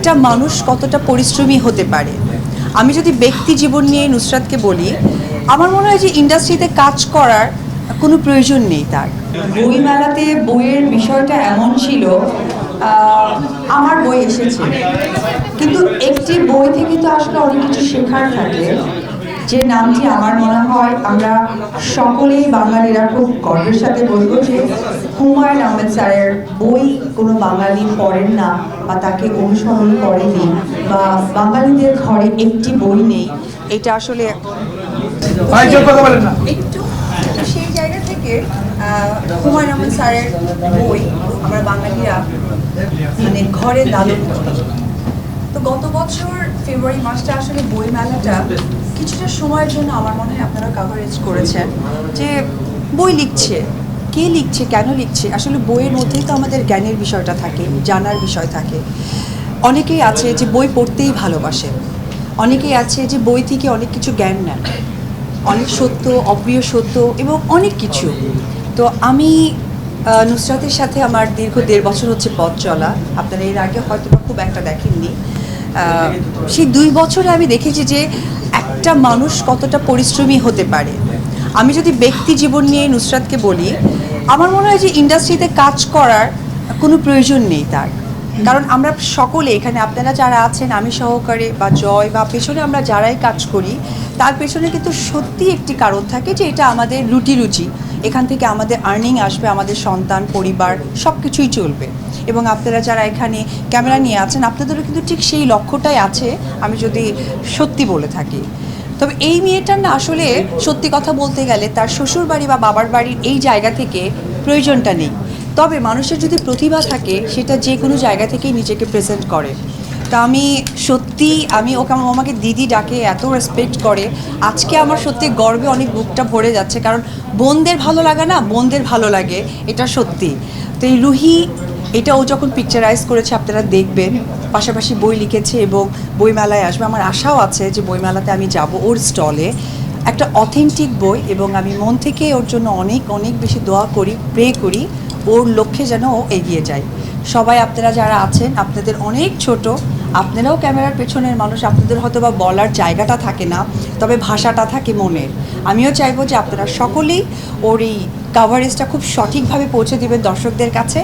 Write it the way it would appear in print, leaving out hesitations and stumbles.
একটা মানুষ কতটা পরিশ্রমী হতে পারে। আমি যদি ব্যক্তি জীবন নিয়ে নুসরাতকে বলি, আমার মনে হয় যে ইন্ডাস্ট্রিতে কাজ করার কোনো প্রয়োজন নেই তার। বইমেলাতে বইয়ের বিষয়টা এমন ছিল, আমার বই এসেছে, কিন্তু একটি বই থেকে তো আসলে অনেক কিছু শেখার থাকে, যে নামটি আমার মনে হয় আমরা সকলেই বাঙালিরা খুব গর্বের সাথে বলবো যে হুমায়ুন আহমেদ স্যারের বই কোনো বাঙালি পড়েন না বা তাকে অনুসরণ করেনি, বা বাঙালিদের ঘরে একটি বই নেই, এটা আসলে একটু সেই জায়গা থেকে হুমায়ুন আহমেদ স্যারের বই আমরা বাঙালিরা মানে ঘরে লালন করি। তো গত বছর ফেব্রুয়ারি মাসটা আসলে বই মেলাটা কিছুটা সময়ের জন্য আমার মনে হয় আপনারা কাভারেজ করেছেন, যে বই লিখছে, কে লিখছে, কেন লিখছে। আসলে বইয়ের মধ্যেই তো আমাদের জ্ঞানের বিষয়টা থাকে, জানার বিষয় থাকে। অনেকেই আছে যে বই পড়তেই ভালোবাসে, অনেকেই আছে যে বই থেকে অনেক কিছু জ্ঞান নেন, অনেক সত্য, অপ্রিয় সত্য এবং অনেক কিছু। তো আমি নুসরাতের সাথে আমার দীর্ঘ 1.5 বছর হচ্ছে পথ চলা। আপনারা এর আগে হয়তো বা খুব একটা দেখেননি। সেই 2 বছরে আমি দেখেছি যে একটা মানুষ কতটা পরিশ্রমী হতে পারে। আমি যদি ব্যক্তি জীবন নিয়ে নুসরাতকে বলি, আমার মনে হয় যে ইন্ডাস্ট্রিতে কাজ করার কোনো প্রয়োজন নেই তার। কারণ আমরা সকলে এখানে, আপনারা যারা আছেন, আমি সহকারে বা জয় বা পেছনে আমরা যারাই কাজ করি, তার পেছনে কিন্তু সত্যি একটি কারণ থাকে যে এটা আমাদের রুটি, এখান থেকে আমাদের আর্নিং আসবে, আমাদের সন্তান, পরিবার সব কিছুই চলবে। এবং আপনারা যারা এখানে ক্যামেরা নিয়ে আছেন, আপনাদেরও কিন্তু ঠিক সেই লক্ষ্যটাই আছে, আমি যদি সত্যি বলে থাকি। তবে এই মেয়েটার না আসলে সত্যি কথা বলতে গেলে তার শ্বশুর বাড়ি বা বাবার বাড়ির এই জায়গা থেকে প্রয়োজনটা নেই। তবে মানুষের যদি প্রতিভা থাকে, সেটা যে কোনো জায়গা থেকেই নিজেকে প্রেজেন্ট করে। তা আমি সত্যি, ওকে আমাকে দিদি ডাকে, এত রেসপেক্ট করে। আজকে আমার সত্যি গর্বে অনেক বুকটা ভরে যাচ্ছে, কারণ বোনদের ভালো লাগা না, বোনদের ভালো লাগে, এটা সত্যি। তো এই রুহি, এটা ও যখন পিকচারাইজ করেছে আপনারা দেখবেন, পাশাপাশি বই লিখেছে এবং বইমেলায় আসবে। আমার আশাও আছে যে বইমেলাতে আমি যাব ওর স্টলে, একটা অথেন্টিক বই, এবং আমি মন থেকে ওর জন্য অনেক অনেক বেশি দোয়া করি, প্রে করি ওর লক্ষ্যে যেন ও এগিয়ে যায়। সবাই আপনারা যারা আছেন, আপনাদের অনেক ছোট, আপনারাও ক্যামেরার পেছনের মানুষ, আপনাদের হয়তো বা বলার জায়গাটা থাকে না, তবে ভাষাটা থাকে মনের। আমিও চাইবো যে আপনারা সকলেই ওর এই কাভারেজটা খুব সঠিকভাবে পৌঁছে দেবেন দর্শকদের কাছে।